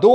2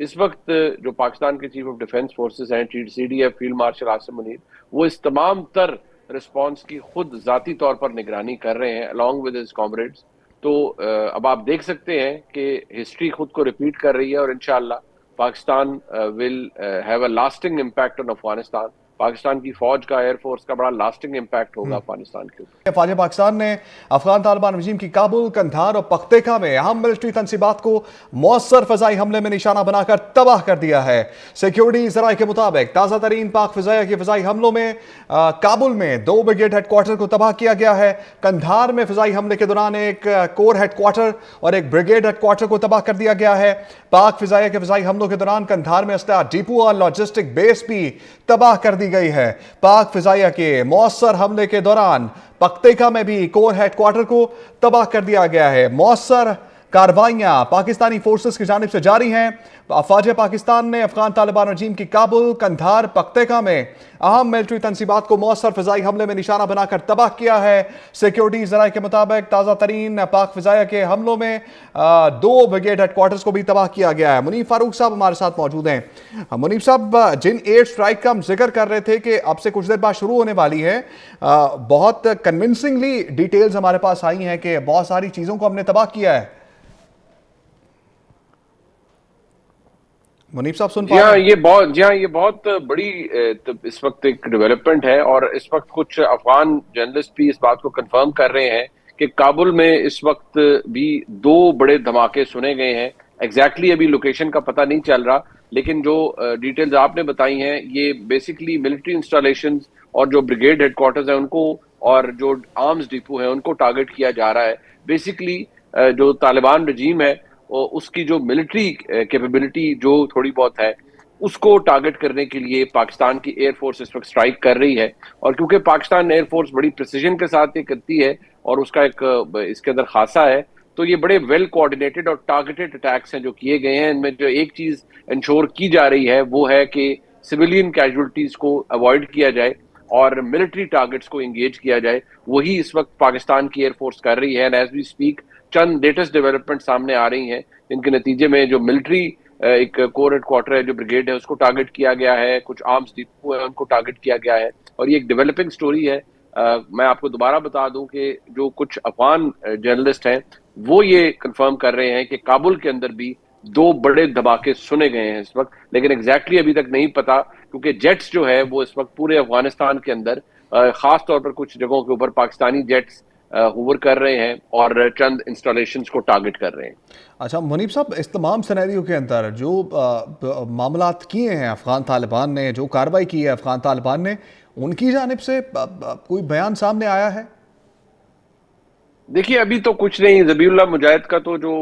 اس وقت جو پاکستان کے چیف آف ڈیفنس فورسز ہیں CDF field marshal Asim Munir, وہ اس تمام تر رسپانس کی خود ذاتی طور پر نگرانی کر رہے ہیں along with his comrades. تو اب آپ دیکھ سکتے ہیں کہ ہسٹری خود کو ریپیٹ کر رہی ہے، اور انشاءاللہ Pakistan will have a lasting impact on Afghanistan. Pakistan کی فوج کا، ایئر فورس کا بڑا لاسٹنگ امپیکٹ ہوگا افغانستان کے اوپر. فوج پاکستان نے افغان طالبان رجیم کی کابل، قندھار اور پختیکا میں اہم ملٹری تنصیبات کو مؤثر فضائی حملے میں نشانہ بنا کر تباہ کر دیا ہے. سیکیورٹی ذرائع کے مطابق تازہ ترین پاک فضائیہ کے فضائی حملوں میں کابل میں 2 بریگیڈ ہیڈ کوارٹر کو تباہ کیا گیا ہے. قندھار میں فضائی حملے کے دوران ایک کور ہیڈ کوارٹر اور ایک بریگیڈ ہیڈ کوارٹر کو تباہ کر دیا گیا ہے. پاک فضائیہ کے فضائی حملوں کے دوران قندھار میں اسلحہ ڈیپو اور لاجسٹک بیس بھی تباہ کر دی گئی ہے. پاک فضائیہ کے مؤثر حملے کے دوران پختیکا میں بھی کور ہیڈ کوارٹر کو تباہ کر دیا گیا ہے. مؤثر کارروائیاں پاکستانی فورسز کی جانب سے جاری ہیں. افواج پاکستان نے افغان طالبان رجیم کی کابل، قندھار، پختیکا میں اہم ملٹری تنصیبات کو مؤثر فضائی حملے میں نشانہ بنا کر تباہ کیا ہے. سیکیورٹی ذرائع کے مطابق تازہ ترین پاک فضائیہ کے حملوں میں 2 بریگیڈ ہیڈ کوارٹرز کو بھی تباہ کیا گیا ہے. منیف فاروق صاحب ہمارے ساتھ موجود ہیں. منیف صاحب، جن ایئر سٹرائک کا ہم ذکر کر رہے تھے کہ اب سے کچھ دیر بعد شروع ہونے والی ہے، بہت کنونسنگلی ڈیٹیلز ہمارے پاس آئی ہیں کہ بہت ساری چیزوں کو ہم نے تباہ کیا ہے. منیف صاحب سن پا رہے ہیں؟ جی ہاں، یہ بہت بڑی اس وقت ایک ڈیولپمنٹ ہے، اور اس وقت کچھ افغان جرنلسٹ بھی اس بات کو کنفرم کر رہے ہیں کہ کابل میں اس وقت بھی 2 بڑے دھماکے سنے گئے ہیں. ایگزیکٹلی ابھی لوکیشن کا پتہ نہیں چل رہا، لیکن جو ڈیٹیلز آپ نے بتائی ہیں یہ بیسیکلی ملٹری انسٹالیشنز اور جو بریگیڈ ہیڈ کوارٹرز ہیں ان کو، اور جو آرمز ڈیپو ہیں ان کو ٹارگٹ کیا جا رہا ہے. بیسیکلی جو طالبان رجیم ہے اس کی جو ملٹری کیپیبلٹی جو تھوڑی بہت ہے اس کو ٹارگٹ کرنے کے لیے پاکستان کی ایئر فورس اس وقت سٹرائک کر رہی ہے. اور کیونکہ پاکستان ایئر فورس بڑی پریسیجن کے ساتھ یہ کرتی ہے اور اس کا ایک اس کے اندر خاصہ ہے، تو یہ بڑے ویل کوآرڈینیٹڈ اور ٹارگٹڈ اٹیکس ہیں جو کیے گئے ہیں. ان میں جو ایک چیز انشور کی جا رہی ہے وہ ہے کہ سویلین کیجولٹیز کو اوائڈ کیا جائے اور ملٹری ٹارگٹس کو انگیج کیا جائے. وہی اس وقت پاکستان کی ایئر فورس کر رہی ہے. اینڈ ایز وی اسپیک چند لیٹسٹ ڈیولپمنٹ سامنے آ رہی ہیں جن کے نتیجے میں جو ملٹری ایک کور ہیڈ کوارٹر ہے، جو بریگیڈ ہے، اس کو ٹارگٹ کیا گیا ہے. کچھ آرمز ڈیپو ہیں ان کو ٹارگٹ کیا گیا ہے، اور یہ ایک ڈیولپنگ سٹوری ہے. میں آپ کو دوبارہ بتا دوں کہ جو کچھ افغان جرنلسٹ ہیں وہ یہ کنفرم کر رہے ہیں کہ کابل کے اندر بھی 2 بڑے دھماکے سنے گئے ہیں اس وقت، لیکن ایگزیکٹلی ابھی تک نہیں پتا، کیونکہ جیٹس جو ہے وہ اس وقت پورے افغانستان کے اندر خاص طور پر کچھ جگہوں کے اوپر پاکستانی جیٹس ہوور کر رہے ہیں اور چند انسٹالیشنز کو ٹارگٹ کر رہے ہیں. اچھا منیب صاحب، اس تمام سینیریو کے اندر جو معاملات کیے ہیں افغان طالبان نے، جو کارروائی کی ہے افغان طالبان نے، ان کی جانب سے کوئی بیان سامنے آیا ہے؟ دیکھیے ابھی تو کچھ نہیں. ذبیح اللہ مجاہد کا تو جو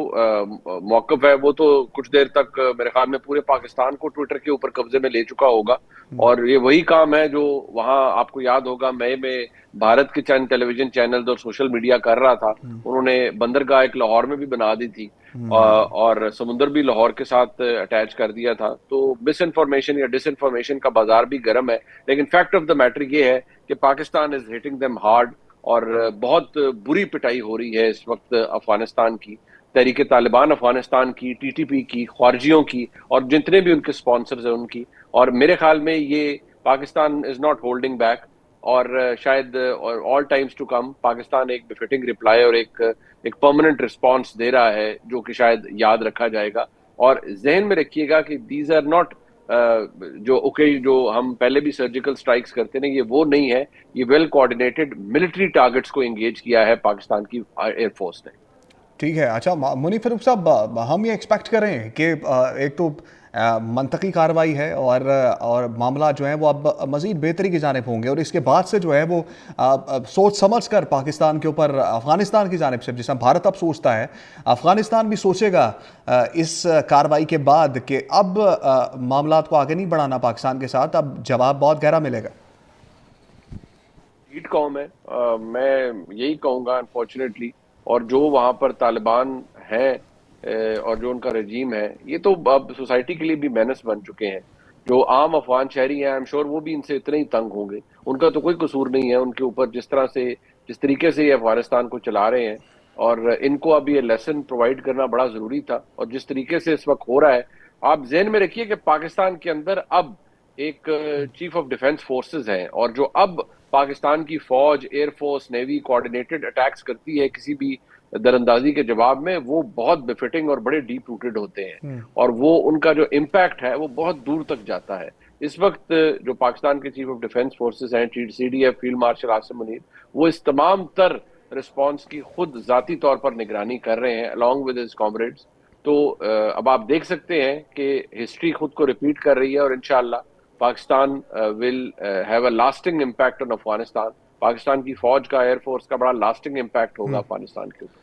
موقف ہے وہ تو کچھ دیر تک میرے خیال میں پورے پاکستان کو ٹویٹر کے اوپر قبضے میں لے چکا ہوگا، اور یہ وہی کام ہے جو وہاں آپ کو یاد ہوگا مئی میں بھارت کے چند ٹیلی ویژن چینلز اور سوشل میڈیا کر رہا تھا. انہوں نے بندرگاہ ایک لاہور میں بھی بنا دی تھی اور سمندر بھی لاہور کے ساتھ اٹیچ کر دیا تھا. تو مس انفارمیشن یا ڈس انفارمیشن کا بازار بھی گرم ہے، لیکن فیکٹ آف دا میٹر یہ ہے کہ Pakistan is hitting them hard, اور بہت بری پٹائی ہو رہی ہے اس وقت افغانستان کی. تحریک طالبان افغانستان کی، TTP کی، خارجیوں کی، اور جتنے بھی ان کے سپانسرز ہیں ان کی. اور میرے خیال میں یہ Pakistan is not holding back, اور شاید all times to come Pakistan ایک بفٹنگ ریپلائی اور ایک پرماننٹ رسپانس دے رہا ہے جو کہ شاید یاد رکھا جائے گا. اور ذہن میں رکھیے گا کہ دیز آر ناٹ جو ہم پہلے بھی سرجیکل سٹرائکس کرتے ہیں، یہ وہ نہیں ہے. یہ ویل کوآرڈینیٹڈ ملٹری ٹارگٹس کو انگیج کیا ہے پاکستان کی ایئر فورس نے. ٹھیک ہے. اچھا منیف فاروق صاحب، ہم یہ ایکسپیکٹ کریں کہ ایک تو منطقی کارروائی ہے اور معاملات جو ہیں وہ اب مزید بہتری کی جانب ہوں گے، اور اس کے بعد سے جو ہے وہ سوچ سمجھ کر پاکستان کے اوپر افغانستان کی جانب سے، جس طرح بھارت اب سوچتا ہے، افغانستان بھی سوچے گا اس کارروائی کے بعد کہ اب معاملات کو آگے نہیں بڑھانا پاکستان کے ساتھ، اب جواب بہت گہرا ملے گا. ہیٹ قوم ہے، میں یہی کہوں گا انفارچونیٹلی. اور جو وہاں پر طالبان ہیں اور جو ان کا رجیم ہے، یہ تو اب سوسائٹی کے لیے بھی مینس بن چکے ہیں. جو عام افغان شہری ہیں، I'm sure وہ بھی ان سے اتنے ہی تنگ ہوں گے. ان کا تو کوئی قصور نہیں ہے ان کے اوپر، جس طریقے سے یہ افغانستان کو چلا رہے ہیں. اور ان کو اب یہ لیسن پرووائڈ کرنا بڑا ضروری تھا، اور جس طریقے سے اس وقت ہو رہا ہے آپ ذہن میں رکھیے کہ پاکستان کے اندر اب ایک چیف آف ڈیفنس فورسز ہیں، اور جو اب پاکستان کی فوج، ایئر فورس، نیوی کوارڈینیٹڈ اٹیکس کرتی ہے کسی بھی دراندازی کے جواب میں، وہ بہت بفٹنگ اور بڑے ڈیپ روٹڈ ہوتے ہیں، اور وہ ان کا جو امپیکٹ ہے وہ بہت دور تک جاتا ہے۔ اس وقت جو پاکستان کے چیف آف ڈیفنس فورسز ہیں، C D F field marshal Asim Munir, وہ اس تمام تر رسپانس کی خود ذاتی طور پر نگرانی کر رہے ہیں along with his comrades۔ تو اب آپ دیکھ سکتے ہیں کہ ہسٹری خود کو ریپیٹ کر رہی ہے، اور انشاءاللہ Pakistan will have a lasting impact on Afghanistan. Pakistan کی فوج کا، ایئر فورس کا بڑا لاسٹنگ امپیکٹ ہوگا افغانستان کے اوپر۔